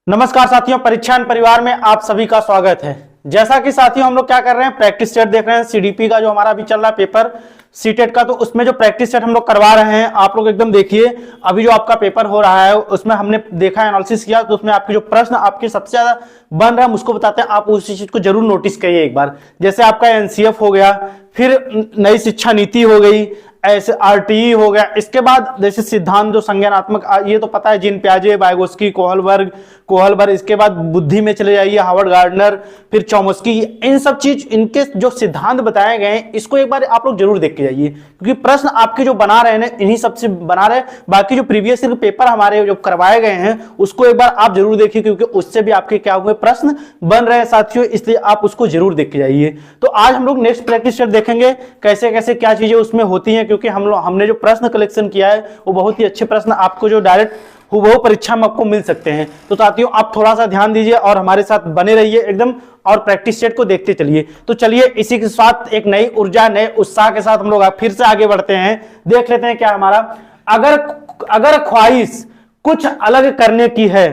नमस्कार साथियों, परीक्षान परिवार में आप सभी का स्वागत है। जैसा कि साथियों हम लोग क्या कर रहे हैं, प्रैक्टिस सेट देख रहे हैं। सीडीपी का जो हमारा अभी चल रहा है पेपर सीटेट का, तो उसमें जो प्रैक्टिस सेट हम लोग करवा रहे हैं, आप लोग एकदम देखिए। अभी जो आपका पेपर हो रहा है उसमें हमने देखा, एनालिसिस किया, तो उसमें आपके जो प्रश्न आपके सबसे ज्यादा बन रहा है उसको बताते हैं। आप उस चीज को जरूर नोटिस करिए एक बार। जैसे आपका एनसीएफ हो गया, फिर नई शिक्षा नीति हो गई, ऐसे आरटीई हो गया, इसके बाद जैसे सिद्धांत जो संज्ञानात्मक, ये तो पता है, जीन पियाजे, वाइगोस्की, कोहलबर्ग, इसके बाद बुद्धि में चले जाइए, हार्वर्ड गार्डनर, फिर चॉम्स्की, इन सब चीज, इनके जो सिद्धांत बताए गए हैं, इसको एक बार आप लोग जरूर देख के जाइए, क्योंकि प्रश्न आपके जो बना रहे हैं इन्हीं सबसे बना रहे। बाकी जो प्रीवियस ईयर पेपर हमारे जो करवाए गए हैं उसको एक बार आप जरूर देखिए, क्योंकि उससे भी आपके क्या हुए प्रश्न बन रहे हैं साथियों, इसलिए आप उसको जरूर देख के जाइए। तो आज हम लोग नेक्स्ट प्रैक्टिस सेट देखेंगे, कैसे कैसे क्या चीजें उसमें होती हैं, क्योंकि हमने जो प्रश्न कलेक्शन किया है वो बहुत ही अच्छे प्रश्न आपको जो डायरेक्ट वो परीक्षा में आपको मिल सकते हैं। तो साथियों आप थोड़ा सा ध्यान दीजिए और हमारे साथ बने रहिए एकदम, और प्रैक्टिस सेट को देखते चलिए। तो चलिए इसी के साथ एक नई ऊर्जा, नए उत्साह के साथ हम लोग फिर से आगे बढ़ते हैं। देख लेते हैं क्या हमारा, अगर ख्वाहिश कुछ अलग करने की है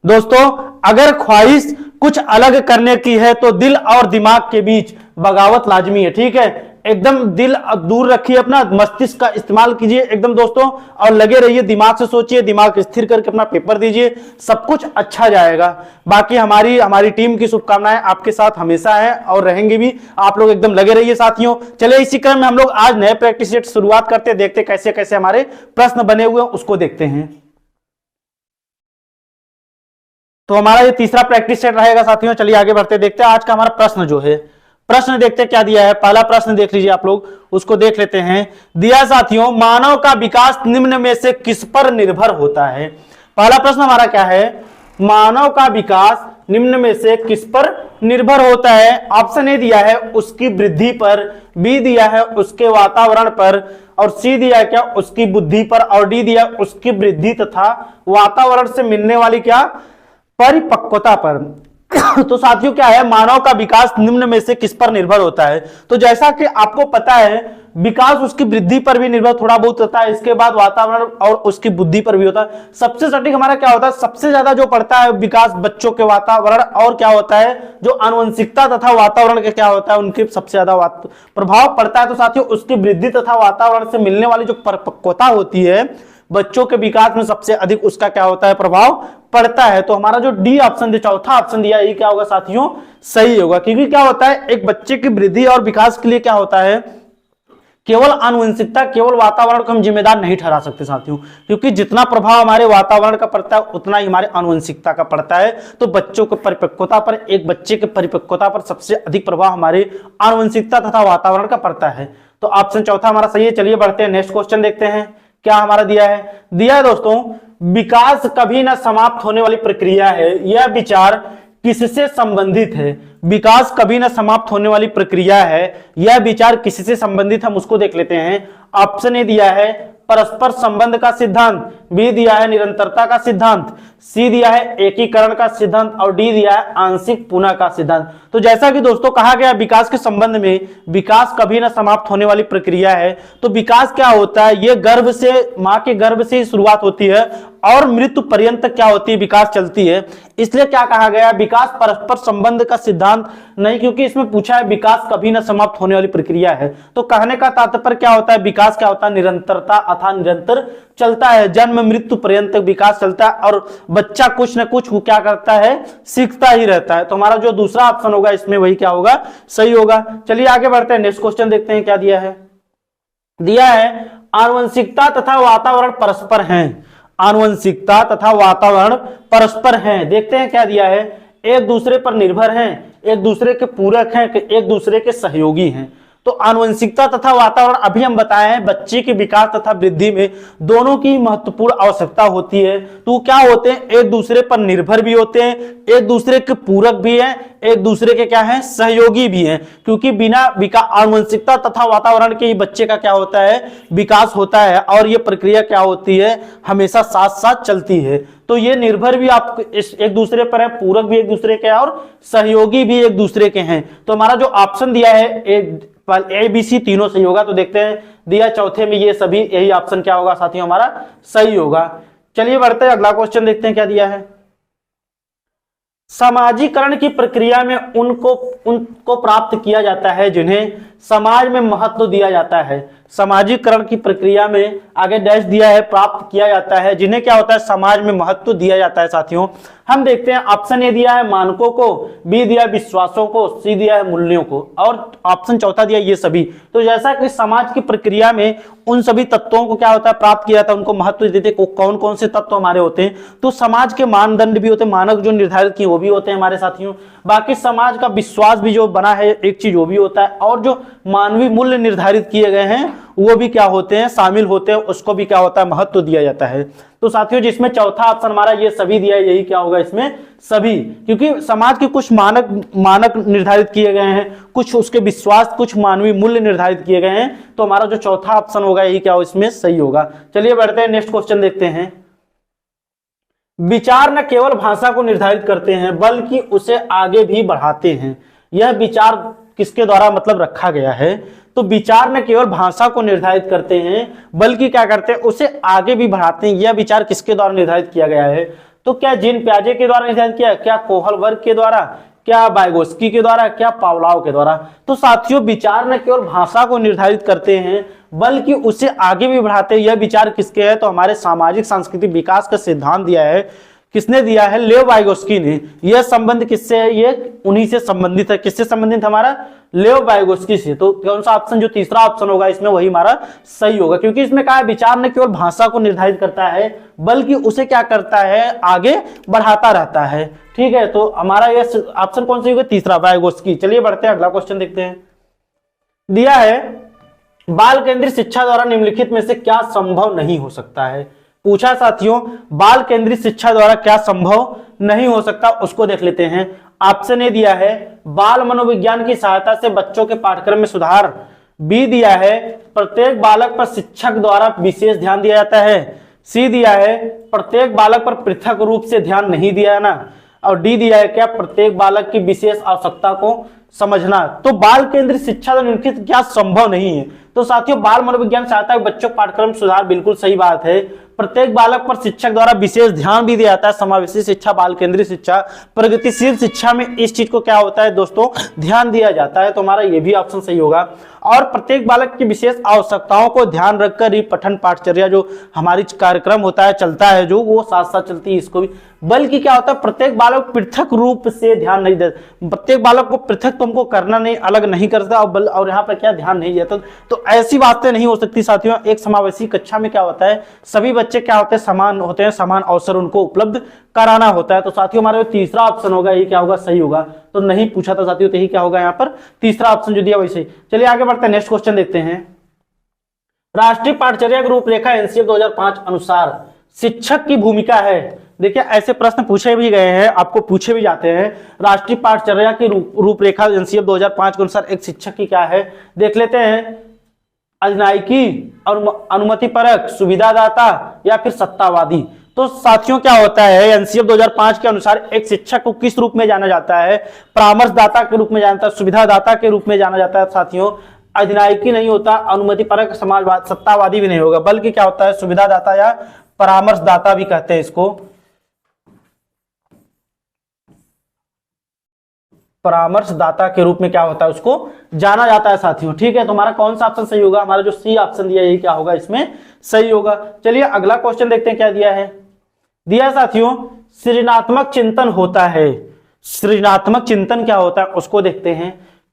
दोस्तों, अगर ख्वाहिश कुछ अलग करने की है तो दिल और दिमाग के बीच बगावत लाजमी है। ठीक है, एकदम दिल दूर रखिए, अपना मस्तिष्क का इस्तेमाल कीजिए एकदम दोस्तों, और लगे रहिए, दिमाग से सोचिए, दिमाग स्थिर करके अपना पेपर दीजिए, सब कुछ अच्छा जाएगा। बाकी हमारी टीम की शुभकामनाएं आपके साथ हमेशा है और रहेंगे भी। आप लोग एकदम लगे रहिए साथियों। चलिए इसी क्रम में हम लोग आज नए प्रैक्टिस सेट शुरुआत करते, देखते कैसे कैसे हमारे प्रश्न बने हुए हैं उसको देखते हैं। तो हमारा ये तीसरा प्रैक्टिस सेट रहेगा साथियों। चलिए आगे बढ़ते, देखते हैं आज का हमारा प्रश्न जो है। प्रश्न देखते क्या दिया है, पहला प्रश्न देख लीजिए आप लोग, उसको देख लेते हैं। दिया साथियों, मानव का विकास निम्न में से किस पर निर्भर होता है। पहला प्रश्न हमारा क्या है, मानव का विकास निम्न में से किस पर निर्भर होता है। ऑप्शन ए दिया है उसकी वृद्धि पर, बी दिया है उसके वातावरण पर, और सी दिया है क्या उसकी बुद्धि पर, और डी दिया उसकी वृद्धि तथा वातावरण से मिलने वाली क्या परिपक्वता पर। तो साथियों क्या है, मानव का विकास निम्न में से किस पर निर्भर होता है। तो जैसा कि आपको पता है, विकास उसकी वृद्धि पर भी निर्भर थोड़ा बहुत होता है, इसके बाद वातावरण और उसकी बुद्धि पर भी होता है। सबसे सटीक हमारा क्या होता है, सबसे ज्यादा जो पड़ता है विकास बच्चों के वातावरण और क्या होता है, जो आनुवंशिकता तथा वातावरण के क्या होता है, उनके सबसे ज्यादा प्रभाव पड़ता है। तो साथियों उसकी वृद्धि तथा वातावरण से मिलने वाली जो परिपक्वता होती है बच्चों के विकास में, सबसे अधिक उसका क्या होता है, प्रभाव पड़ता है। तो हमारा जो डी ऑप्शन, जो चौथा ऑप्शन दिया, ये क्या होगा साथियों, सही होगा। क्योंकि क्या होता है, एक बच्चे की वृद्धि और विकास के लिए क्या होता है, केवल आनुवंशिकता, केवल वातावरण को हम जिम्मेदार नहीं ठहरा सकते साथियों, क्योंकि जितना प्रभाव हमारे वातावरण का पड़ता है उतना ही हमारे आनुवंशिकता का पड़ता है। तो बच्चों की परिपक्वता पर, एक बच्चे की परिपक्वता पर सबसे अधिक प्रभाव हमारे आनुवंशिकता तथा वातावरण का पड़ता है। तो ऑप्शन चौथा हमारा सही है। चलिए बढ़ते हैं, नेक्स्ट क्वेश्चन देखते हैं क्या हमारा दिया है दोस्तों, विकास कभी ना समाप्त होने वाली प्रक्रिया है, यह विचार किससे संबंधित है। विकास कभी ना समाप्त होने वाली प्रक्रिया है, यह विचार किससे संबंधित, हम उसको देख लेते हैं। ऑप्शन ए दिया है परस्पर संबंध का सिद्धांत, बी दिया है निरंतरता का सिद्धांत, सी दिया है एकीकरण का सिद्धांत, और डी दिया है आंशिक पुनः का सिद्धांत। तो जैसा कि दोस्तों कहा गया विकास के संबंध में, विकास कभी ना समाप्त होने वाली प्रक्रिया है। तो विकास क्या होता है, ये गर्भ से, मां के गर्भ से ही शुरुआत होती है और मृत्यु पर्यंत क्या होती है, विकास चलती है। इसलिए क्या कहा गया, विकास परस्पर संबंध का सिद्धांत नहीं, क्योंकि इसमें पूछा है विकास कभी ना समाप्त होने वाली प्रक्रिया है। तो कहने का तात्पर्य क्या होता है, विकास क्या होता है, निरंतरता अथवा निरंतर चलता है, जन्म मृत्यु पर्यंत विकास चलता है, और बच्चा कुछ न कुछ क्या करता है, सीखता ही रहता है। तो हमारा जो दूसरा ऑप्शन होगा इसमें वही क्या होगा, सही होगा। चलिए आगे बढ़ते हैं, नेक्स्ट क्वेश्चन देखते हैं क्या दिया है। दिया है आनुवंशिकता तथा वातावरण परस्पर हैं, आनुवंशिकता तथा वातावरण परस्पर हैं। देखते हैं क्या दिया है, एक दूसरे पर निर्भर हैं, एक दूसरे के पूरक हैं, एक दूसरे के सहयोगी हैं। तो आनुवंशिकता तथा वातावरण अभी हम बताए हैं, बच्चे के विकास तथा वृद्धि में दोनों की महत्वपूर्ण आवश्यकता होती है। तो क्या होते हैं, एक दूसरे पर निर्भर भी होते हैं, एक दूसरे के पूरक भी हैं, एक दूसरे के क्या है, सहयोगी भी हैं। क्योंकि बिना आनुवंशिकता तथा वातावरण के ही बच्चे का क्या होता है, विकास होता है, और ये प्रक्रिया क्या होती है, हमेशा साथ साथ चलती है। तो ये निर्भर भी आप एक दूसरे पर है, पूरक भी एक दूसरे के, और सहयोगी भी एक दूसरे के हैं। तो हमारा जो ऑप्शन दिया है ए बी सी तीनों सही होगा। तो देखते हैं, दिया चौथे में ये सभी, यही ऑप्शन क्या होगा साथियों, हमारा सही होगा। चलिए बढ़ते हैं, अगला क्वेश्चन देखते हैं क्या दिया है। सामाजिकरण की प्रक्रिया में उनको प्राप्त किया जाता है जिन्हें समाज में महत्व दिया जाता है। सामाजिकरण की प्रक्रिया में आगे डैश दिया है, प्राप्त किया जाता है जिन्हें क्या होता है, समाज में महत्व दिया जाता है। साथियों हम देखते हैं ऑप्शन ए दिया है मानकों को, बी दिया है विश्वासों को, सी दिया है मूल्यों को, और ऑप्शन चौथा दिया ये सभी। तो जैसा कि समाज की प्रक्रिया में उन सभी तत्वों को क्या होता है, प्राप्त किया जाता है, उनको महत्व देते। कौन कौन से तत्व हमारे होते हैं, तो समाज के मानदंड भी होते हैं, मानक जो निर्धारित किए वो भी होते हैं हमारे साथियों। बाकी समाज का विश्वास भी जो बना है एक चीज वो भी होता है, और जो मानवीय मूल्य निर्धारित किए गए हैं वो भी क्या होते हैं, शामिल होते हैं, उसको भी क्या होता है, महत्व दिया जाता है। तो साथियों जिसमें चौथा ऑप्शन हमारा ये सभी दिया है, यही क्या होगा इसमें सभी, क्योंकि समाज के कुछ मानक निर्धारित किए गए हैं, कुछ उसके विश्वास, कुछ मानवीय मूल्य निर्धारित किए गए हैं, तो हमारा जो चौथा ऑप्शन होगा यही क्या हो इसमें सही होगा। चलिए बढ़ते हैं, नेक्स्ट क्वेश्चन देखते हैं। विचार न केवल भाषा को निर्धारित करते हैं बल्कि उसे आगे भी बढ़ाते हैं। यह विचार किसके द्वारा मतलब रखा गया है, तो विचार न केवल भाषा को निर्धारित करते हैं बल्कि क्या करते हैं, उसे आगे भी बढ़ाते हैं। यह विचार किसके द्वारा निर्धारित किया गया है, तो क्या जीन पियाजे के द्वारा निर्धारित किया, क्या कोहलबर्ग के द्वारा, क्या वाइगोत्स्की के द्वारा, क्या पावलोव के द्वारा। तो साथियों विचार न केवल भाषा को निर्धारित करते हैं बल्कि उसे आगे भी बढ़ाते हैं। यह विचार किसके है, तो हमारे सामाजिक सांस्कृतिक विकास का सिद्धांत दिया है, किसने दिया है, लेव वाइगोत्स्की ने। यह संबंध किससे है, ये उन्हीं से संबंधित है। किससे संबंधित हमारा, लेव वाइगोत्स्की से। तो कौन सा ऑप्शन, जो तीसरा ऑप्शन होगा इसमें वही हमारा सही होगा, क्योंकि इसमें कहा है विचार न केवल भाषा को निर्धारित करता है बल्कि उसे क्या करता है, आगे बढ़ाता रहता है। ठीक है, तो हमारा ये ऑप्शन कौन सा होगा, तीसरा, वाइगोत्स्की। चलिए बढ़ते हैं, अगला क्वेश्चन देखते हैं। दिया है बाल केंद्रित शिक्षा द्वारा निम्नलिखित में से क्या संभव नहीं हो सकता है। पूछा साथियों बाल केंद्रित शिक्षा द्वारा क्या संभव नहीं हो सकता, उसको देख लेते हैं। ऑप्शन ए दिया है बाल मनोविज्ञान की सहायता से बच्चों के पाठ्यक्रम में सुधार, बी दिया है प्रत्येक बालक पर शिक्षक द्वारा विशेष ध्यान दिया जाता है, सी दिया है प्रत्येक बालक पर पृथक रूप से ध्यान नहीं दिया जाना, और डी दिया है क्या प्रत्येक बालक की विशेष आवश्यकता को समझना। तो बाल केंद्रित शिक्षा निम्नलिखित क्या संभव नहीं है, तो साथियों बाल मनोविज्ञान सहायता बच्चों पाठ्यक्रम सुधार बिल्कुल सही बात है। प्रत्येक बालक पर शिक्षक द्वारा विशेष ध्यान भी दिया जाता है, समावेशी शिक्षा, बाल केंद्रित शिक्षा, प्रगतिशील शिक्षा में इस चीज को क्या होता है दोस्तों, ध्यान दिया जाता है। तो हमारा ये भी ऑप्शन सही होगा। और प्रत्येक बालक की विशेष आवश्यकताओं को ध्यान रखकर ही पठन पाठचर्या जो हमारी कार्यक्रम होता है, चलता है, जो वो साथ साथ चलती है इसको भी, बल्कि क्या होता है प्रत्येक बालक पृथक रूप से ध्यान नहीं देता, प्रत्येक बालक को पृथक तुमको करना नहीं, अलग नहीं करता, और यहाँ पर क्या ध्यान नहीं देता। तो ऐसी बातें नहीं हो सकती साथियों। एक समावेशी कक्षा में क्या होता है, सभी बच्चे क्या होते हैं, समान होते हैं, समान अवसर उनको उपलब्ध कराना होता है। तो साथियों हमारा जो तीसरा ऑप्शन होगा ये क्या होगा, सही होगा। तो नहीं पूछा था साथियों, तो यही क्या होगा यहाँ पर तीसरा ऑप्शन जो दिया वही सही। चलिए आगे बढ़ते हैं, नेक्स्ट क्वेश्चन देखते हैं। राष्ट्रीय पाठचर्या की रूपरेखा एनसीएफ 2005 अनुसार शिक्षक की भूमिका है। देखिए ऐसे प्रश्न पूछे भी गए हैं, आपको पूछे भी जाते हैं। राष्ट्रीय पाठचर्या की रूपरेखा एनसीएफ 2005 के अनुसार एक शिक्षक की क्या है, देख लेते हैं। अजनायकी और अनुमतिपरक, सुविधादाता या फिर सत्तावादी। तो साथियों क्या होता है, एनसीएफ 2005 के अनुसार एक शिक्षक को किस रूप में जाना जाता है, परामर्शदाता के रूप में जाना जाता है, सुविधादाता के रूप में जाना जाता है। साथियों अजनायकी नहीं होता, अनुमतिपरक, समाजवाद, सत्तावादी भी नहीं होगा, बल्कि क्या होता है सुविधादाता या परामर्शदाता भी कहते हैं इसको, परामर्शदाता के रूप में क्या होता है उसको जाना जाता है साथियों। ठीक है, तो हमारा कौन सा ऑप्शन सही होगा, हमारा जो सी ऑप्शन दिया यही क्या होगा इसमें सही होगा। चलिए अगला क्वेश्चन देखते हैं क्या दिया है। दिया साथियों सृजनात्मक चिंतन होता है, सृजनात्मक चिंतन क्या होता है उसको देखते हैं।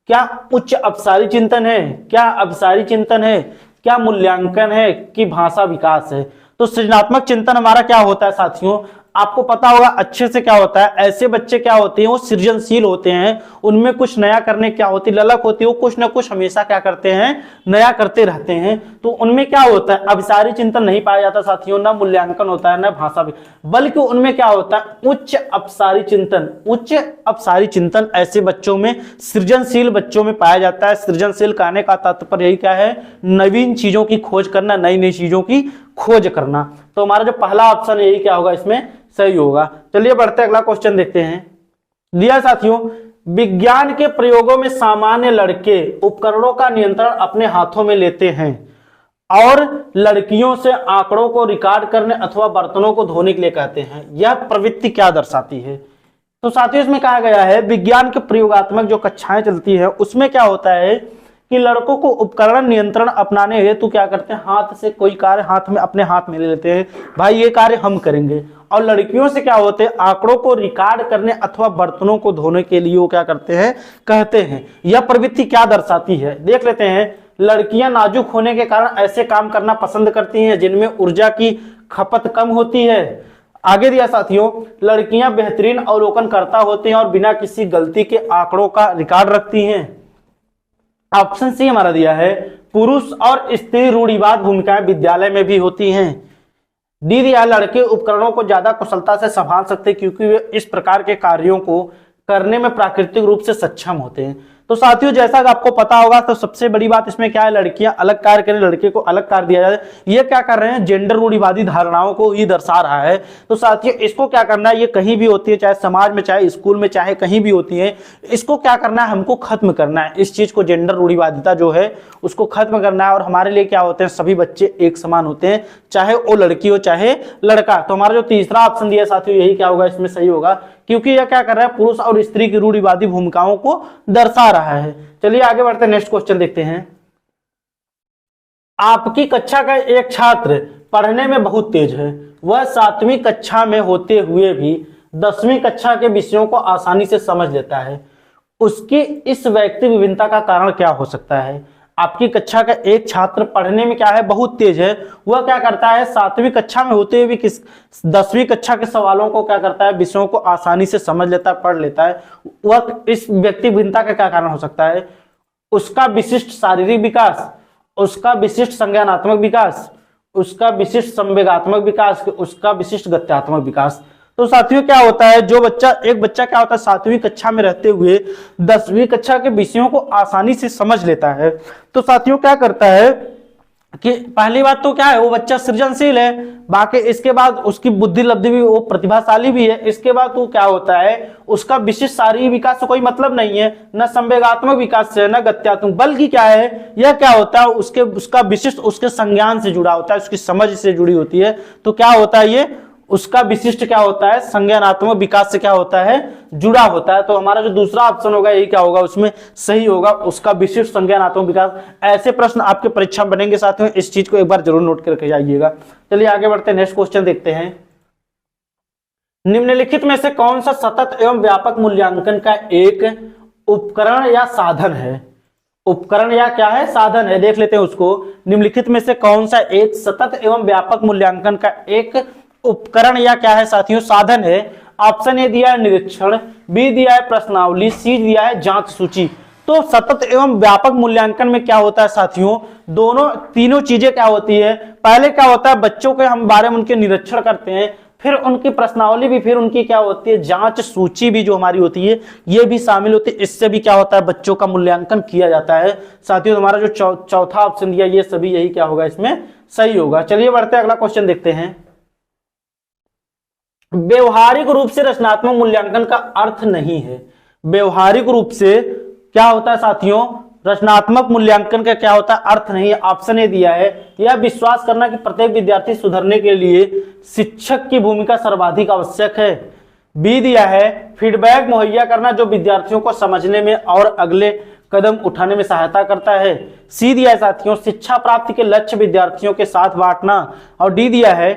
क्या उच्च अपसारी चिंतन है, क्या अपसारी चिंतन है, क्या मूल्यांकन है, कि भाषा विकास है। तो सृजनात्मक चिंतन हमारा क्या होता है साथियों, आपको पता होगा अच्छे से क्या होता है, ऐसे बच्चे क्या होते हैं वो सृजनशील होते हैं, उनमें कुछ नया करने क्या होती ललक होती है, वो कुछ ना कुछ हमेशा क्या करते हैं, नया करते रहते हैं। तो उनमें क्या होता है अभिसारी चिंतन नहीं पाया जाता साथियों, ना मूल्यांकन होता है ना भाषा भी, बल्कि उनमें क्या होता है उच्च अपसारी चिंतन। उच्च अपसारी चिंतन ऐसे बच्चों में, सृजनशील बच्चों में पाया जाता है। सृजनशील कहने का तात्पर्य यही क्या है, नवीन चीजों की खोज करना, नई नई चीजों की खोज करना। तो हमारा जो पहला ऑप्शन है यही क्या होगा इसमें सही होगा। चलिए बढ़ते अगला क्वेश्चन देखते हैं। दिया साथियों विज्ञान के प्रयोगों में सामान्य लड़के उपकरणों का नियंत्रण अपने हाथों में लेते हैं और लड़कियों से आंकड़ों को रिकॉर्ड करने अथवा बर्तनों को धोने के लिए कहते हैं। यह प्रवृत्ति क्या दर्शाती है, तो साथियों इसमें कहा गया है विज्ञान के प्रयोगात्मक जो कक्षाएं चलती है उसमें क्या होता है कि लड़कों को उपकरण नियंत्रण अपनाने हेतु क्या करते हैं, हाथ से कोई कार्य अपने हाथ में ले लेते हैं, भाई ये कार्य हम करेंगे। और लड़कियों से क्या होते हैं, आंकड़ों को रिकॉर्ड करने अथवा बर्तनों को धोने के लिए वो क्या करते हैं, कहते हैं। यह प्रवृत्ति क्या दर्शाती है, देख लेते हैं। लड़कियां नाजुक होने के कारण ऐसे काम करना पसंद करती हैं जिनमें ऊर्जा की खपत कम होती है। आगे दिया साथियों, लड़कियां बेहतरीन अवलोकनकर्ता होते हैं और बिना किसी गलती के आंकड़ों का रिकॉर्ड रखती हैं। ऑप्शन सी हमारा दिया है पुरुष और स्त्री रूढ़िवाद भूमिकाएं विद्यालय में भी होती हैं। डी दिया लड़के उपकरणों को ज्यादा कुशलता से संभाल सकते क्योंकि वे इस प्रकार के कार्यों को करने में प्राकृतिक रूप से सक्षम होते हैं। तो साथियों जैसा कि आपको पता होगा तो सबसे बड़ी बात इसमें क्या है, लड़कियां अलग कार्य करें, लड़के को अलग कार्य दिया जाए। ये क्या कर रहे हैं, जेंडर रूढ़िवादी धारणाओं को ही दर्शा रहा है। तो साथियों इसको क्या करना है, ये कहीं भी होती है, चाहे समाज में, चाहे स्कूल में, चाहे कहीं भी होती है, इसको क्या करना है, हमको खत्म करना है। इस चीज को, जेंडर रूढ़िवादिता जो है उसको खत्म करना है। और हमारे लिए क्या होते हैं, सभी बच्चे एक समान होते हैं, चाहे वो लड़की हो चाहे लड़का। तो हमारा जो तीसरा ऑप्शन दिया साथियों यही क्या होगा, इसमें सही होगा, क्योंकि यह क्या कर रहा है, पुरुष और स्त्री की रूढ़िवादी भूमिकाओं को दर्शा रहा है। चलिए आगे बढ़ते हैं, नेक्स्ट क्वेश्चन देखते हैं। आपकी कक्षा का एक छात्र पढ़ने में बहुत तेज है, वह 7वीं कक्षा में होते हुए भी 10वीं कक्षा के विषयों को आसानी से समझ लेता है। उसकी इस व्यक्ति विभिन्नता का कारण क्या हो सकता है। आपकी कक्षा का एक छात्र पढ़ने में क्या है, बहुत तेज है, वह क्या करता है 7वीं कक्षा में होते हुए भी 10वीं कक्षा के सवालों को क्या करता है, विषयों को आसानी से समझ लेता है, पढ़ लेता है। वह इस व्यक्ति भिन्नता का क्या कारण हो सकता है, उसका विशिष्ट शारीरिक विकास, उसका विशिष्ट संज्ञानात्मक विकास, उसका विशिष्ट संवेगात्मक विकास, उसका विशिष्ट गत्यात्मक विकास। तो साथियों क्या होता है, एक बच्चा क्या होता है 7वीं कक्षा में रहते हुए 10वीं कक्षा के विषयों को आसानी से समझ लेता है। तो साथियों क्या करता है कि पहली बात तो क्या है, वो बच्चा सृजनशील है, बाकी इसके बाद उसकी बुद्धि लब्धि भी, वो प्रतिभाशाली भी है। इसके बाद वो क्या होता है, उसका विशिष्ट शारीरिक विकास से कोई मतलब नहीं है, न संवेगात्मक विकास से, न गत्यात्मक, बल्कि क्या है, यह क्या होता है, उसका विशिष्ट उसके संज्ञान से जुड़ा होता है, उसकी समझ से जुड़ी होती है। तो क्या होता है, ये उसका विशिष्ट क्या होता है, संज्ञानात्मक विकास से क्या होता है, जुड़ा होता है। तो हमारा जो दूसरा ऑप्शन होगा यही क्या होगा, उसमें सही होगा, उसका विशिष्ट संज्ञानात्मक विकास। ऐसे प्रश्न आपके परीक्षा में बनेंगे साथियों, इस चीज को एक बार जरूर नोट करके जाइएगा। चलिए आगे बढ़ते हैं, नेक्स्ट क्वेश्चन देखते हैं। निम्नलिखित में से कौन सा सतत एवं व्यापक मूल्यांकन का एक उपकरण या साधन है। उपकरण या क्या है, साधन है। देख लेते हैं उसको, निम्नलिखित में से कौन सा एक सतत एवं व्यापक मूल्यांकन का एक उपकरण या क्या है साथियों, साधन है। ऑप्शन ए दिया है निरीक्षण, बी दिया है प्रश्नावली, सी दिया है जांच सूची। तो सतत एवं व्यापक मूल्यांकन में क्या होता है साथियों, तीनों चीजें क्या होती है। पहले क्या होता है, बच्चों के हम बारे में उनके निरीक्षण करते हैं, फिर उनकी प्रश्नावली भी, फिर उनकी क्या होती है, जांच सूची भी जो हमारी होती है ये भी शामिल होती है। इससे भी क्या होता है, बच्चों का मूल्यांकन किया जाता है। साथियों हमारा जो चौथा ऑप्शन दिया ये सभी यही क्या होगा, इसमें सही होगा। चलिए बढ़ते हैं, अगला क्वेश्चन देखते हैं। व्यवहारिक रूप से रचनात्मक मूल्यांकन का अर्थ नहीं है। व्यवहारिक रूप से क्या होता है साथियों, रचनात्मक मूल्यांकन का क्या होता है, अर्थ नहीं है। ऑप्शन ए दिया है, यह विश्वास करना कि प्रत्येक विद्यार्थी सुधरने के लिए शिक्षक की भूमिका सर्वाधिक आवश्यक है। बी दिया है, फीडबैक मुहैया करना जो विद्यार्थियों को समझने में और अगले कदम उठाने में सहायता करता है। सी दिया है साथियों, शिक्षा प्राप्ति के लक्ष्य विद्यार्थियों के साथ बांटना। और डी दिया है,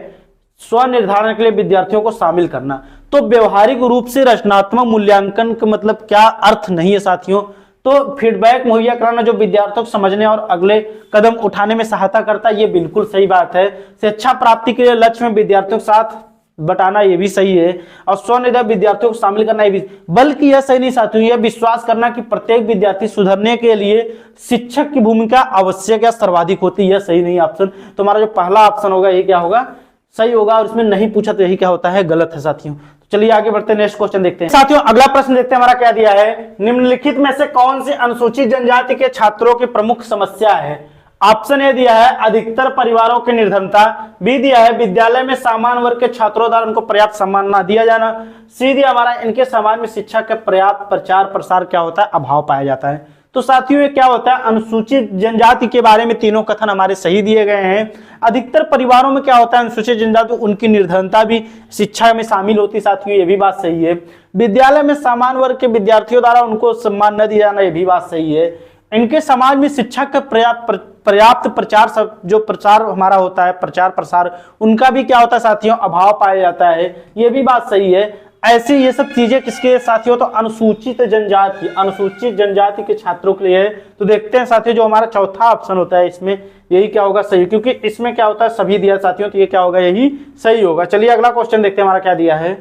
स्व निर्धारण के लिए विद्यार्थियों को शामिल करना। तो व्यवहारिक रूप से रचनात्मक मूल्यांकन का मतलब क्या अर्थ नहीं है साथियों, तो फीडबैक मुहैया कराना जो विद्यार्थियों को समझने और अगले कदम उठाने में सहायता करता है, ये बिल्कुल सही बात है। शिक्षा प्राप्ति के लिए लक्ष्य में विद्यार्थियों के साथ बटाना ये भी सही है, और स्वनिर्धारित विद्यार्थियों को शामिल करना ये भी, बल्कि यह सही नहीं साथियों, यह विश्वास करना कि प्रत्येक विद्यार्थी सुधरने के लिए शिक्षक की भूमिका आवश्यक या सर्वाधिक होती है, यह सही नहीं ऑप्शन। तो हमारा जो पहला ऑप्शन होगा ये क्या होगा, सही होगा, और इसमें नहीं पूछा तो यही क्या होता है, गलत है साथियों। तो चलिए आगे बढ़ते हैं, नेक्स्ट क्वेश्चन देखते हैं साथियों। अगला प्रश्न देखते हैं, हमारा क्या दिया है, निम्नलिखित में से कौन सी अनुसूचित जनजाति के छात्रों की प्रमुख समस्या है। ऑप्शन ए दिया है, अधिकतर परिवारों की निर्धनता। बी दिया है, विद्यालय में सामान्य वर्ग के छात्रों द्वारा उनको पर्याप्त सम्मान न दिया जाना। सी दिया हमारा, इनके समाज में शिक्षा का पर्याप्त प्रचार प्रसार क्या होता है, अभाव पाया जाता है। तो साथियों ये क्या होता है, अनुसूचित जनजाति के बारे में तीनों कथन हमारे सही दिए गए हैं। अधिकतर परिवारों में क्या होता है, अनुसूचित जनजाति उनकी निर्धनता भी शिक्षा में शामिल होती है साथियों, ये भी बात सही है। विद्यालय में सामान्य वर्ग के विद्यार्थियों द्वारा उनको सम्मान न दिया जाना, ये भी बात सही है। इनके समाज में शिक्षा का पर्याप्त प्रचार, जो प्रचार हमारा होता है, प्रचार प्रसार, उनका भी क्या होता है साथियों, अभाव पाया जाता है, ये भी बात सही है। ऐसी ये सब चीजें किसके साथियों, तो अनुसूचित जनजाति के छात्रों के लिए है। तो देखते हैं साथियों, जो हमारा चौथा ऑप्शन होता है इसमें यही क्या होगा, सही, क्योंकि इसमें क्या होता है सभी दिया साथियों, तो ये क्या होगा, यही सही होगा। चलिए अगला क्वेश्चन देखते हैं हमारा क्या दिया है।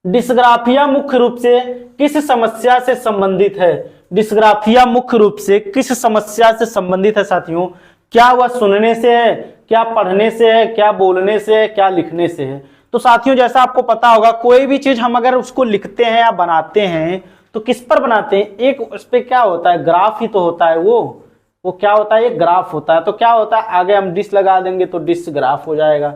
डिस्ग्राफिया मुख्य रूप से किस समस्या से संबंधित है? डिस्ग्राफिया मुख्य रूप से किस समस्या से संबंधित है साथियों? क्या वह सुनने से है, क्या पढ़ने से है, क्या बोलने से है, क्या लिखने से है? तो साथियों जैसा आपको पता होगा, कोई भी चीज हम अगर उसको लिखते हैं या बनाते हैं तो किस पर बनाते हैं, एक उस पर क्या होता है, ग्राफ ही तो होता है, वो क्या होता है, एक ग्राफ होता है। तो क्या होता है, आगे हम डिस लगा देंगे तो डिस ग्राफ हो जाएगा,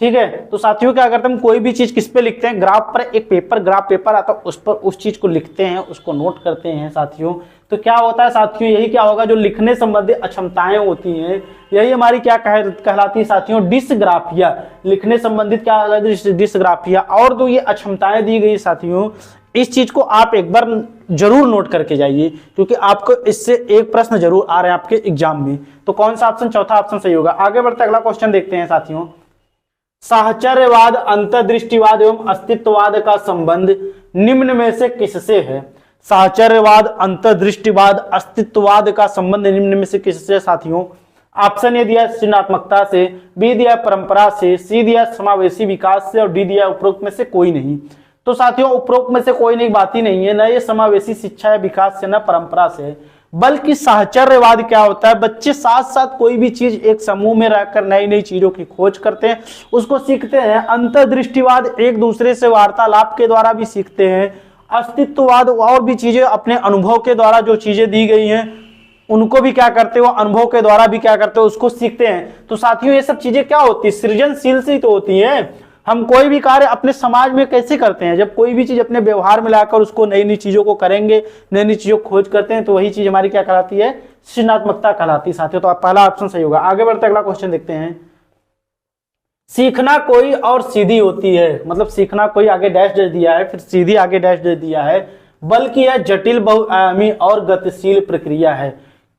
ठीक है। तो साथियों क्या करते हैं, हम कोई भी चीज किस पे लिखते हैं, ग्राफ पर, एक ग्राफ पेपर आता है उस पर उस चीज को लिखते हैं, उसको नोट करते हैं साथियों। तो क्या होता है साथियों, यही क्या होगा, जो लिखने संबंधी अक्षमताएं होती हैं, यही हमारी क्या कहलाती है साथियों, डिस्ग्राफिया। लिखने संबंधित क्या डिस्ग्राफिया। और जो ये अक्षमताएं दी गई साथियों, इस चीज को आप एक बार जरूर नोट करके जाइए, क्योंकि आपको इससे एक प्रश्न जरूर आ रहे हैं आपके एग्जाम में। तो कौन सा ऑप्शन, चौथा ऑप्शन सही होगा। आगे बढ़ते अगला क्वेश्चन देखते हैं साथियों। साहचर्यवाद, अंतर्दृष्टिवाद एवं अस्तित्ववाद का संबंध निम्न में से किससे है? साहचर्यवाद, अंतर्दृष्टिवाद, अस्तित्ववाद का संबंध निम्न में से किससे साथियों? ऑप्शन ए दिया सृजनात्मकता से, बी दिया परंपरा से, सी दिया समावेशी विकास से और डी दिया उपरोक्त में से कोई नहीं। तो साथियों उपरोक्त में से कोई नहीं बात ही नहीं है, न ये समावेशी शिक्षा या विकास से, न परंपरा से, बल्कि साहचर्यवाद क्या होता है, बच्चे साथ साथ कोई भी चीज एक समूह में रहकर नई नई चीजों की खोज करते हैं, उसको सीखते हैं। अंतर्दृष्टिवाद एक दूसरे से वार्तालाप के द्वारा भी सीखते हैं। अस्तित्ववाद और भी चीजें अपने अनुभव के द्वारा, जो चीजें दी गई हैं उनको भी क्या करते हो, अनुभव के द्वारा भी क्या करते हो, उसको सीखते हैं। तो साथियों ये सब चीजें क्या होती है, सृजनशील से तो होती हैं। हम कोई भी कार्य अपने समाज में कैसे करते हैं, जब कोई भी चीज अपने व्यवहार में लाकर उसको नई नई चीजों को करेंगे, नई नई चीजों को खोज करते हैं, तो वही चीज हमारी क्या कहलाती है, सृजनात्मकता कहलाती है साथियों। तो पहला ऑप्शन सही होगा। आगे बढ़ते अगला क्वेश्चन देखते हैं। सीखना कोई और सीधी होती है, मतलब सीखना कोई आगे डैश दे दिया है, फिर सीधी आगे डैश दे दिया है, बल्कि यह जटिल, बहुआयामी और गतिशील प्रक्रिया है।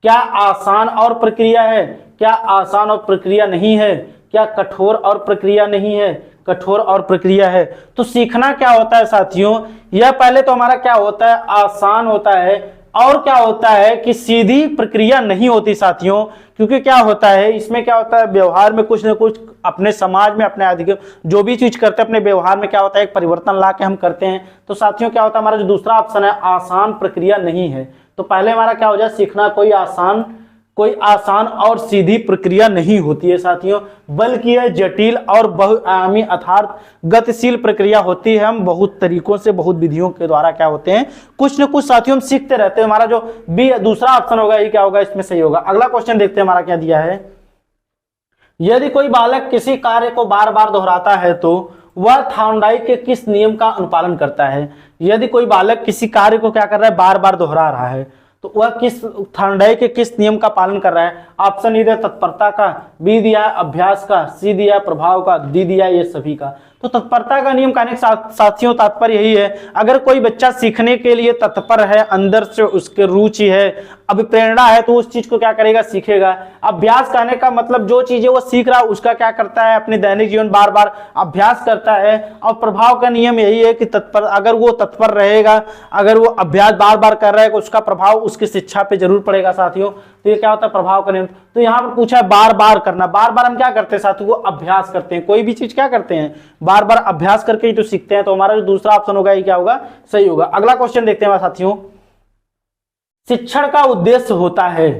क्या आसान और प्रक्रिया है, क्या आसान और प्रक्रिया नहीं है, क्या कठोर और प्रक्रिया नहीं है, कठोर और प्रक्रिया है। तो सीखना क्या होता है साथियों, यह पहले तो हमारा क्या होता है, आसान होता है, और क्या होता है कि सीधी प्रक्रिया नहीं होती साथियों। क्योंकि क्या होता है इसमें, क्या होता है व्यवहार में कुछ न कुछ अपने समाज में, अपने अधिक जो भी चीज करते हैं अपने व्यवहार में क्या होता है, एक परिवर्तन ला के हम करते हैं। तो साथियों क्या होता है, हमारा जो दूसरा ऑप्शन है आसान प्रक्रिया नहीं है। तो पहले हमारा क्या हो जाए, सीखना कोई आसान और सीधी प्रक्रिया नहीं होती है साथियों, बल्कि यह जटिल और बहुआयामी अर्थात गतिशील प्रक्रिया होती है। हम बहुत तरीकों से, बहुत विधियों के द्वारा क्या होते हैं, कुछ न कुछ साथियों हम सीखते रहते हैं। हमारा जो बी दूसरा ऑप्शन होगा ये क्या होगा, इसमें सही होगा। अगला क्वेश्चन देखते हैं हमारा क्या दिया है। यदि कोई बालक किसी कार्य को बार बार दोहराता है तो वह थॉर्नडाइक के किस नियम का अनुपालन करता है? यदि कोई बालक किसी कार्य को क्या कर रहा है, बार बार दोहरा रहा है, तो वह किस थॉर्नडाइक के किस नियम का पालन कर रहा है? ऑप्शन ए दिया तत्परता का, बी दिया अभ्यास का, सी दिया प्रभाव का, डी दिया ये सभी का। तो तत्परता का नियम कहने साथियों तात्पर्य यही है, अगर कोई बच्चा सीखने के लिए तत्पर है, अंदर से उसके रुचि है, अभिप्रेरणा है, तो उस चीज को क्या करेगा, सीखेगा। अभ्यास कहने का मतलब जो चीजें वो सीख रहा है उसका क्या करता है, अपने दैनिक जीवन बार बार अभ्यास करता है। और प्रभाव का नियम यही है कि तत्पर, अगर वो तत्पर रहेगा, अगर वो अभ्यास बार बार कर रहा है, उसका प्रभाव उसकी शिक्षा पे जरूर पड़ेगा साथियों। तो ये क्या होता है, प्रभाव का नियम। तो यहाँ पर पूछा है बार बार करना, बार बार हम क्या करते हैं साथियों, वो अभ्यास करते हैं। कोई भी चीज क्या करते हैं, बार बार अभ्यास करके ही तो सीखते हैं। तो हमारा जो दूसरा ऑप्शन होगा ये क्या होगा, सही होगा। अगला क्वेश्चन देखते हैं साथियों। शिक्षण का उद्देश्य होता है,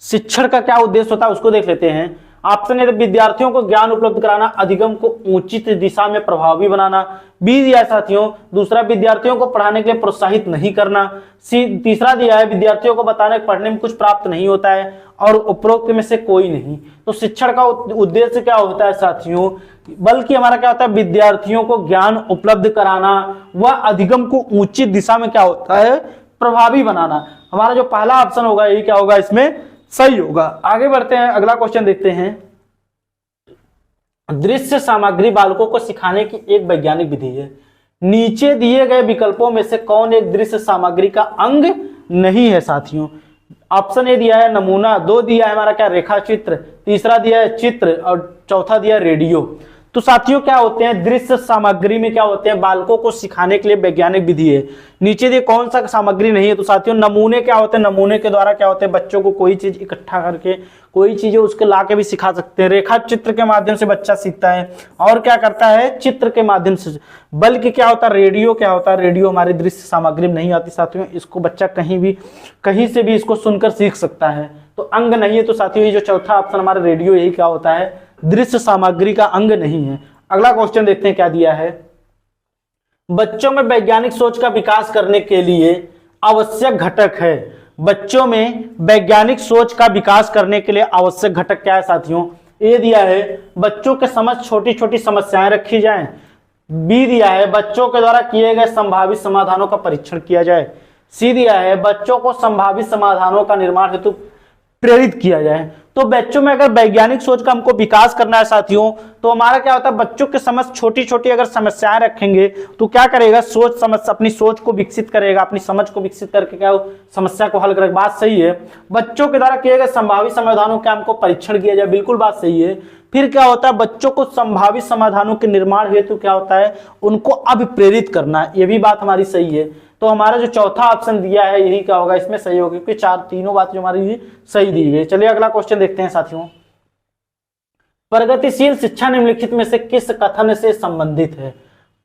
शिक्षण का क्या उद्देश्य होता है उसको देख लेते हैं। ऑप्शन ए विद्यार्थियों को ज्ञान उपलब्ध कराना, अधिगम को उचित दिशा में प्रभावी बनाना, बी दिया है साथियों दूसरा विद्यार्थियों को पढ़ाने के लिए प्रोत्साहित नहीं करना, सी तीसरा दिया है विद्यार्थियों को बताने पढ़ने में कुछ प्राप्त नहीं होता है, और उपरोक्त में से कोई नहीं। तो शिक्षण का उद्देश्य क्या होता है साथियों, बल्कि हमारा क्या होता है, विद्यार्थियों को ज्ञान उपलब्ध कराना, वह अधिगम को उचित दिशा में क्या होता है, प्रभावी बनाना। हमारा जो पहला ऑप्शन होगा यही क्या होगा इसमें सही होगा। आगे बढ़ते हैं, अगला क्वेश्चन देखते हैं। दृश्य सामग्री बालकों को सिखाने की एक वैज्ञानिक विधि है। नीचे दिए गए विकल्पों में से कौन एक दृश्य सामग्री का अंग नहीं है साथियों? ऑप्शन ए दिया है नमूना, 2 दिया है हमारा क्या रेखा चित्र, तीसरा दिया है चित्र और चौथा दिया है रेडियो। तो साथियों क्या होते हैं दृश्य सामग्री में क्या होते हैं बालकों को सिखाने के लिए वैज्ञानिक विधि है। नीचे दिए कौन सा सामग्री नहीं है? तो साथियों नमूने क्या होते हैं, नमूने के द्वारा क्या होते हैं बच्चों को कोई चीज इकट्ठा करके कोई चीजें उसके ला के भी सिखा सकते हैं। रेखा चित्र के माध्यम से बच्चा सीखता है और क्या करता है चित्र के माध्यम से। बल्कि क्या होता है रेडियो, क्या होता है रेडियो हमारी दृश्य सामग्री में नहीं आती साथियों, इसको बच्चा कहीं से भी इसको सुनकर सीख सकता है। तो अंग नहीं है, तो साथियों ये जो चौथा ऑप्शन हमारा रेडियो यही क्या होता है दृश्य सामग्री का अंग नहीं है। अगला क्वेश्चन देखते हैं क्या दिया है। बच्चों में वैज्ञानिक सोच का विकास करने के लिए आवश्यक घटक है। बच्चों में वैज्ञानिक सोच का विकास करने के लिए आवश्यक घटक क्या है साथियों? ए दिया है बच्चों के समझ छोटी छोटी समस्याएं रखी जाएं। बी दिया है बच्चों के द्वारा किए गए संभावित समाधानों का परीक्षण किया जाए। सी दिया है बच्चों को संभावित समाधानों का निर्माण हेतु प्रेरित किया जाए। तो बच्चों में अगर वैज्ञानिक सोच का हमको विकास करना है साथियों, तो हमारा क्या होता है बच्चों के समझ छोटी छोटी अगर समस्याएं रखेंगे तो क्या करेगा सोच समझ अपनी सोच को विकसित करेगा, अपनी समझ को विकसित करके क्या समस्या को हल करेगा। बात सही है। बच्चों के द्वारा किए गए संभावित समाधानों का हमको परीक्षण किया जाए, बिल्कुल बात सही है। फिर क्या होता है बच्चों को संभावित समाधानों के निर्माण हेतु क्या होता है उनको अभिप्रेरित करना, ये भी बात हमारी सही है। तो हमारा जो चौथा ऑप्शन दिया है यही क्या होगा इसमें सही होगा, क्योंकि तीनों बात जो हमारी सही दी गई। चलिए अगला क्वेश्चन देखते हैं साथियों। प्रगतिशील शिक्षा निम्नलिखित में से किस कथन से संबंधित है?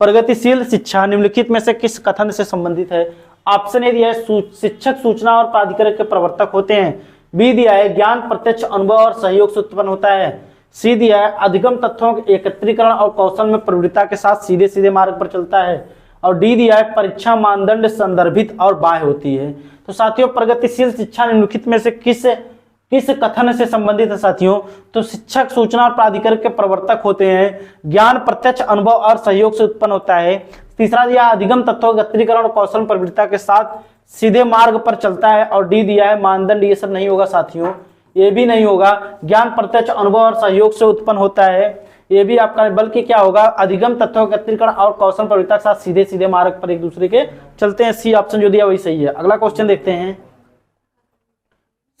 प्रगतिशील शिक्षा निम्नलिखित में से किस कथन से संबंधित है? ऑप्शन ए दिया है शिक्षक सूचना और प्राधिकरण के प्रवर्तक होते हैं। बी दिया है ज्ञान प्रत्यक्ष अनुभव और सहयोग से उत्पन्न होता है। सी दिया है अधिगम तथ्यों के एकत्रीकरण और कौशल में प्रवृत्ता के साथ सीधे सीधे मार्ग पर चलता है। और डी दिया है परीक्षा मानदंड संदर्भित और बाह्य होती है। तो साथियों प्रगतिशील शिक्षा निम्नलिखित में से किस कथन से संबंधित है साथियों? तो शिक्षक सूचना और प्राधिकरण के प्रवर्तक होते हैं, ज्ञान प्रत्यक्ष अनुभव और सहयोग से उत्पन्न होता है। तीसरा दिया अधिगम तत्वों एकत्रीकरण और कौशल प्रवृत्ता के साथ सीधे मार्ग पर चलता है। और डी दिया है मानदंड, ये सब नहीं होगा साथियों, ये भी नहीं होगा। ज्ञान प्रत्यक्ष अनुभव और सहयोग से उत्पन्न होता है, ये भी आपका, बल्कि क्या होगा अधिगम तत्वों एकत्रीकरण और कौशल प्रवृत्ता के साथ सीधे सीधे मार्ग पर एक दूसरे के चलते हैं। सी ऑप्शन जो दिया वही सही है। अगला क्वेश्चन देखते हैं।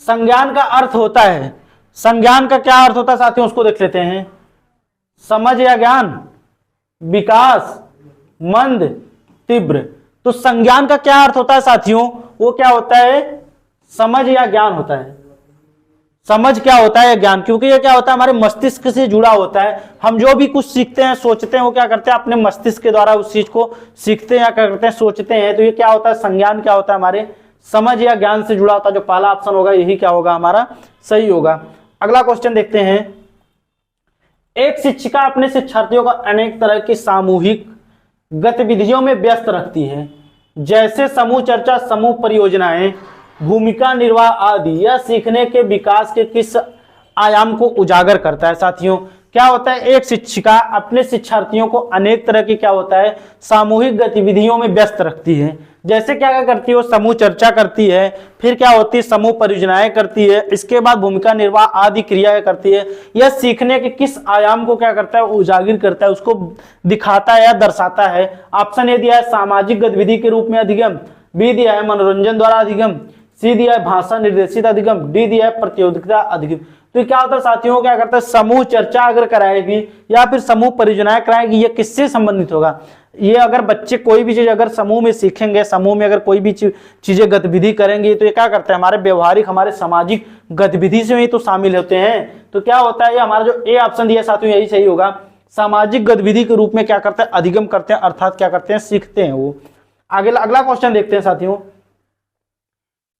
संज्ञान का अर्थ होता है, संज्ञान का क्या अर्थ होता है साथियों उसको देख लेते हैं। समझ या ज्ञान, विकास, मंद, तीव्र। तो संज्ञान का क्या अर्थ होता है साथियों? वो क्या होता है समझ या ज्ञान होता है। समझ क्या होता है ज्ञान, क्योंकि ये क्या होता है हमारे मस्तिष्क से जुड़ा होता है। हम जो भी कुछ सीखते हैं सोचते हैं वो क्या करते हैं अपने मस्तिष्क के द्वारा उस चीज को सीखते हैं या क्या करते हैं सोचते हैं। तो ये क्या होता है संज्ञान क्या होता है हमारे समझ या ज्ञान से जुड़ा होता है। जो पहला ऑप्शन होगा यही क्या होगा हमारा सही होगा। अगला क्वेश्चन देखते हैं। एक शिक्षिका अपने शिक्षार्थियों को अनेक तरह की सामूहिक गतिविधियों में व्यस्त रखती है, जैसे समूह चर्चा, समूह परियोजनाएं, भूमिका निर्वाह आदि। यह सीखने के विकास के किस आयाम को उजागर करता है साथियों? क्या होता है एक शिक्षिका अपने शिक्षार्थियों को अनेक तरह की क्या होता है सामूहिक गतिविधियों में व्यस्त रखती है। जैसे क्या क्या करती है वो समूह चर्चा करती है, फिर क्या होती है समूह परियोजनाएं करती है, इसके बाद भूमिका निर्वाह आदि क्रियाएं करती है। यह सीखने के किस आयाम को क्या करता है उजागर करता है, उसको दिखाता है या दर्शाता है। ऑप्शन ए दिया है सामाजिक गतिविधि के रूप में अधिगम, बी दिया है मनोरंजन द्वारा अधिगम, सी दिया है भाषा निर्देशित अधिगम, डी दिया है प्रतियोगिता अधिगम। तो क्या होता है साथियों क्या करता है समूह चर्चा अगर कराएगी या फिर समूह परियोजनाएं कराएगी, ये किससे संबंधित होगा? ये अगर बच्चे कोई भी चीज अगर समूह में सीखेंगे, समूह में अगर कोई भी चीजें गतिविधि करेंगे तो ये क्या करता है हमारे व्यवहारिक हमारे सामाजिक गतिविधि से ही तो शामिल होते हैं। तो क्या होता है ये हमारा जो ए ऑप्शन दिया साथियों यही सही होगा। सामाजिक गतिविधि के रूप में क्या करते हैं अधिगम करते हैं, अर्थात क्या करते हैं सीखते हैं वो। आगे अगला क्वेश्चन देखते हैं साथियों।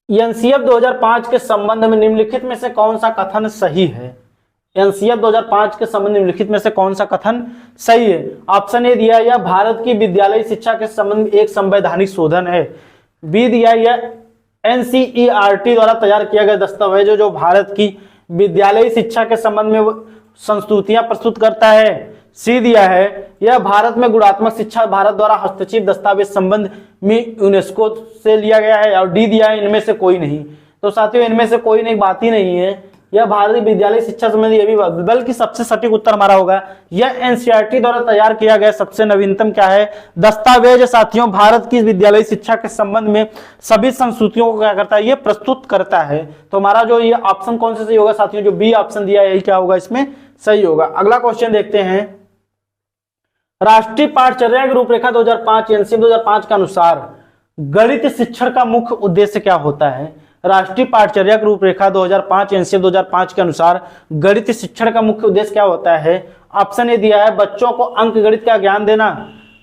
एनसीएफ 2005 के संबंध में निम्नलिखित में से कौन सा कथन सही है? एनसीएफ 2005 के संबंध निम्नलिखित में से कौन सा कथन सही है? ऑप्शन ए दिया यह भारत की विद्यालयी शिक्षा के संबंध में एक संवैधानिक शोधन है। बी दिया यह एनसीईआरटी द्वारा तैयार किया गया दस्तावेज जो भारत की विद्यालयी शिक्षा के संबंध में संस्तुतियां प्रस्तुत करता है। सी दिया है यह भारत में गुणात्मक शिक्षा भारत द्वारा हस्तक्षेप दस्तावेज संबंध में यूनेस्को से लिया गया है, और डी दिया है इनमें से कोई नहीं। तो साथियों इनमें से कोई नहीं, बात ही नहीं है, यह भारतीय विद्यालय शिक्षा संबंधी ये भी, बल्कि सबसे सटीक उत्तर हमारा होगा यह एनसीईआरटी द्वारा तैयार किया गया सबसे नवीनतम क्या है, दस्तावेज साथियों भारत की विद्यालय शिक्षा के संबंध में सभी संस्कृतियों को क्या करता है, ये प्रस्तुत करता है। तो हमारा जो ये ऑप्शन कौन से सही होगा साथियों, जो बी ऑप्शन दिया है यही क्या होगा इसमें सही होगा। अगला क्वेश्चन देखते हैं, राष्ट्रीय पाठचर्या की रूपरेखा 2005 एनसीईआरटी 2005 के अनुसार गणित शिक्षण का मुख्य उद्देश्य क्या होता है। राष्ट्रीय पाठचर्या की रूपरेखा 2005 एनसीईआरटी 2005 के अनुसार गणित शिक्षण का मुख्य उद्देश्य क्या होता है। ऑप्शन ए दिया है बच्चों को अंक गणित का ज्ञान देना,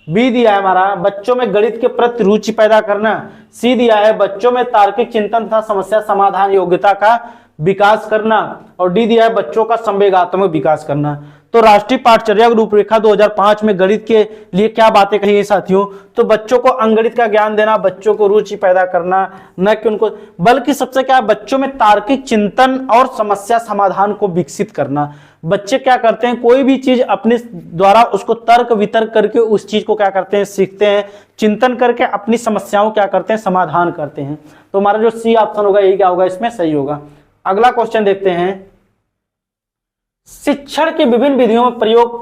बी दिया है हमारा बच्चों में गणित के प्रति रुचि पैदा करना, सी दिया है बच्चों में तार्किक चिंतन तथा समस्या समाधान योग्यता का विकास करना, और डी दिया है बच्चों का संवेगात्मक विकास करना। तो राष्ट्रीय पाठचर्या की रूपरेखा 2005 में गणित के लिए क्या बातें कही है साथियों, तो बच्चों को अंकगणित का ज्ञान देना, बच्चों को रुचि पैदा करना, न कि उनको, बल्कि सबसे क्या है बच्चों में तार्किक चिंतन और समस्या समाधान को विकसित करना। बच्चे क्या करते हैं, कोई भी चीज अपने द्वारा उसको तर्क वितर्क करके उस चीज को क्या करते हैं, सीखते हैं, चिंतन करके अपनी समस्याओं क्या करते हैं, समाधान करते हैं। तो हमारा जो सी ऑप्शन होगा यही क्या होगा इसमें सही होगा। अगला क्वेश्चन देखते हैं, शिक्षण की विभिन्न विधियों में प्रयोग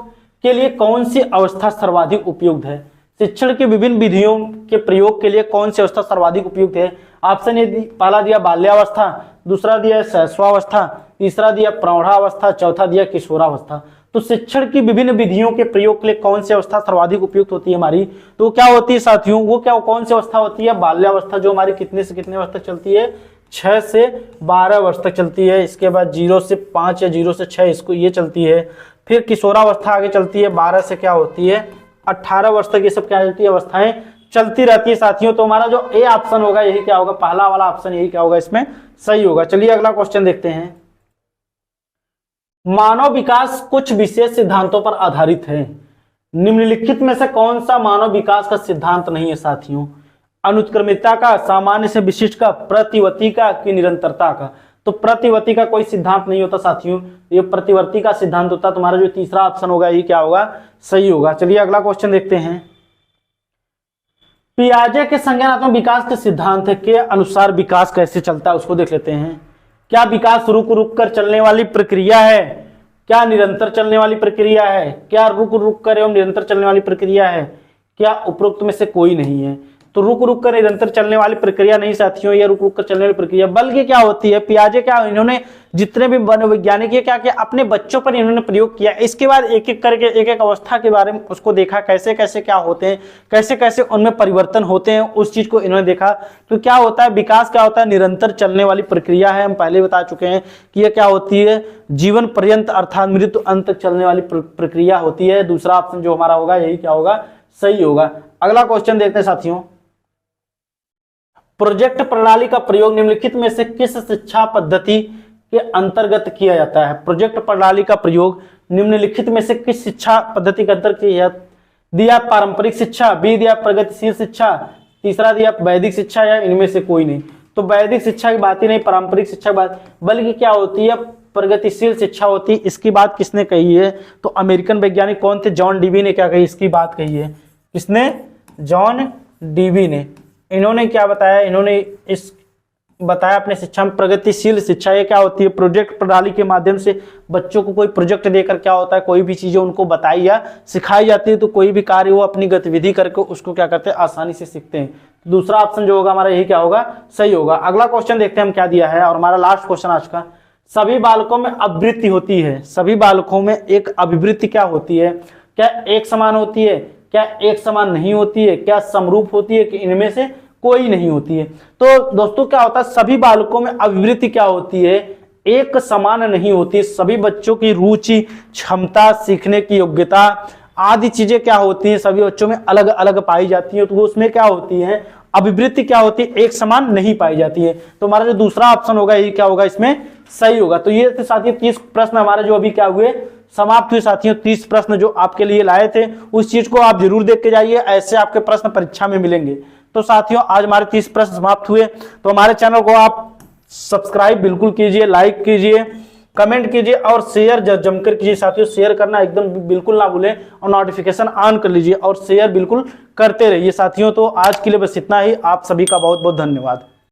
के लिए कौन सी अवस्था सर्वाधिक उपयुक्त है। शिक्षण की विभिन्न विधियों के प्रयोग के लिए कौन सी अवस्था सर्वाधिक उपयुक्त है। ऑप्शन ए पहला दिया बाल्यावस्था, दूसरा दिया शैशवावस्था, तीसरा दिया प्रौढ़ावस्था, चौथा दिया किशोरावस्था। तो शिक्षण की विभिन्न विधियों के प्रयोग के लिए कौन सी अवस्था सर्वाधिक उपयुक्त होती है हमारी, तो क्या होती है साथियों, वो क्या कौन सी अवस्था होती है, बाल्यावस्था, जो हमारी कितने से कितने वर्ष तक चलती है, 6 से 12 वर्ष तक चलती है। इसके बाद 0 से 5 या 0 से 6 इसको ये चलती है। फिर किशोरावस्था आगे चलती है 12 से क्या होती है 18 वर्ष तक, ये सब क्या होती है अवस्थाएं चलती रहती है साथियों। तो हमारा जो ए ऑप्शन होगा यही क्या होगा, पहला वाला ऑप्शन यही क्या होगा इसमें सही होगा। चलिए अगला क्वेश्चन देखते हैं, मानव विकास कुछ विशेष सिद्धांतों पर आधारित है, निम्नलिखित में से कौन सा मानव विकास का सिद्धांत नहीं है साथियों। अनुत्क्रमिता का, सामान्य से विशिष्ट का, प्रतिवर्ती का कि निरंतरता का। तो प्रतिवर्ती का कोई सिद्धांत नहीं होता साथियों, ये प्रतिवर्ती का सिद्धांत होता। तुम्हारा जो तीसरा ऑप्शन होगा ये क्या होगा सही होगा। चलिए अगला क्वेश्चन देखते हैं, पियाजे के संज्ञानात्मक विकास के सिद्धांत के अनुसार विकास कैसे चलता है उसको देख लेते हैं। क्या विकास रुक रुक कर चलने वाली प्रक्रिया है, क्या निरंतर चलने वाली प्रक्रिया है, क्या रुक रुक कर एवं निरंतर चलने वाली प्रक्रिया है, क्या उपरोक्त में से कोई नहीं है। तो रुक रुक कर निरंतर चलने वाली प्रक्रिया नहीं साथियों, ये रुक रुक कर चलने वाली प्रक्रिया, बल्कि क्या होती है, पियाजे क्या इन्होंने जितने भी वैज्ञानिक क्या किया अपने बच्चों पर इन्होंने प्रयोग किया। इसके बाद एक एक करके एक एक अवस्था के बारे में उसको देखा, कैसे कैसे क्या होते हैं, कैसे कैसे उनमें परिवर्तन होते हैं, उस चीज को इन्होंने देखा। तो क्या होता है, विकास क्या होता है, निरंतर चलने वाली प्रक्रिया है। हम पहले बता चुके हैं कि यह क्या होती है, जीवन पर्यंत अर्थात मृत्यु अंत तक चलने वाली प्रक्रिया होती है। दूसरा ऑप्शन जो हमारा होगा यही क्या होगा सही होगा। अगला क्वेश्चन देखते हैं साथियों, प्रोजेक्ट प्रणाली का प्रयोग निम्नलिखित में से किस शिक्षा पद्धति के अंतर्गत किया जाता है। प्रोजेक्ट प्रणाली का प्रयोग निम्नलिखित में से किस शिक्षा पद्धति के अंतर्गत किया जाता है। दिया पारंपरिक शिक्षा, बी दिया प्रगतिशील शिक्षा, तीसरा दिया वैदिक शिक्षा, या इनमें से कोई नहीं। तो वैदिक शिक्षा की बात ही नहीं, पारंपरिक शिक्षा की बात, बल्कि क्या होती है प्रगतिशील शिक्षा होती है। इसकी बात किसने कही है, तो अमेरिकन वैज्ञानिक कौन थे, जॉन डीवी ने क्या कही, इसकी बात कही है। किसने, जॉन डीवी ने। इन्होंने क्या बताया, इन्होंने इस बताया अपने शिक्षा में प्रगतिशील शिक्षा ये क्या होती है, प्रोजेक्ट प्रणाली के माध्यम से बच्चों को कोई प्रोजेक्ट देकर क्या होता है, कोई भी चीजें उनको बताई या सिखाई जाती है, तो कोई भी कार्य वो अपनी गतिविधि करके उसको क्या करते हैं आसानी से सीखते हैं। दूसरा ऑप्शन जो होगा हमारा यही क्या होगा सही होगा। अगला क्वेश्चन देखते हैं हम क्या दिया है, और हमारा लास्ट क्वेश्चन आज का, सभी बालकों में अभिवृत्ति होती है, सभी बालकों में एक अभिवृत्ति क्या होती है, क्या एक समान होती है, क्या एक समान नहीं होती है, क्या समरूप होती है, कि इनमें से कोई नहीं होती है। तो दोस्तों क्या होता है, सभी बालकों में अभिवृत्ति क्या होती है, एक समान नहीं होती। सभी बच्चों की रुचि, क्षमता, सीखने की योग्यता आदि चीजें क्या होती हैं, सभी बच्चों में अलग अलग पाई जाती है। तो उसमें क्या होती है, अभिवृत्ति क्या होती है, एक समान नहीं पाई जाती है। तो हमारा जो दूसरा ऑप्शन होगा ये क्या होगा इसमें सही होगा। तो ये थे साथियों 30 प्रश्न हमारे जो अभी क्या हुए समाप्त हुए साथियों। 30 प्रश्न जो आपके लिए लाए थे उस चीज को आप जरूर देख के जाइए, ऐसे आपके प्रश्न परीक्षा में मिलेंगे। तो साथियों आज हमारे 30 प्रश्न समाप्त हुए। तो हमारे चैनल को आप सब्सक्राइब बिल्कुल कीजिए, लाइक कीजिए, कमेंट कीजिए और शेयर जमकर कीजिए साथियों। शेयर करना एकदम बिल्कुल ना भूलें और नोटिफिकेशन ऑन कर लीजिए और शेयर बिल्कुल करते रहिए साथियों। तो आज के लिए बस इतना ही। आप सभी का बहुत बहुत धन्यवाद।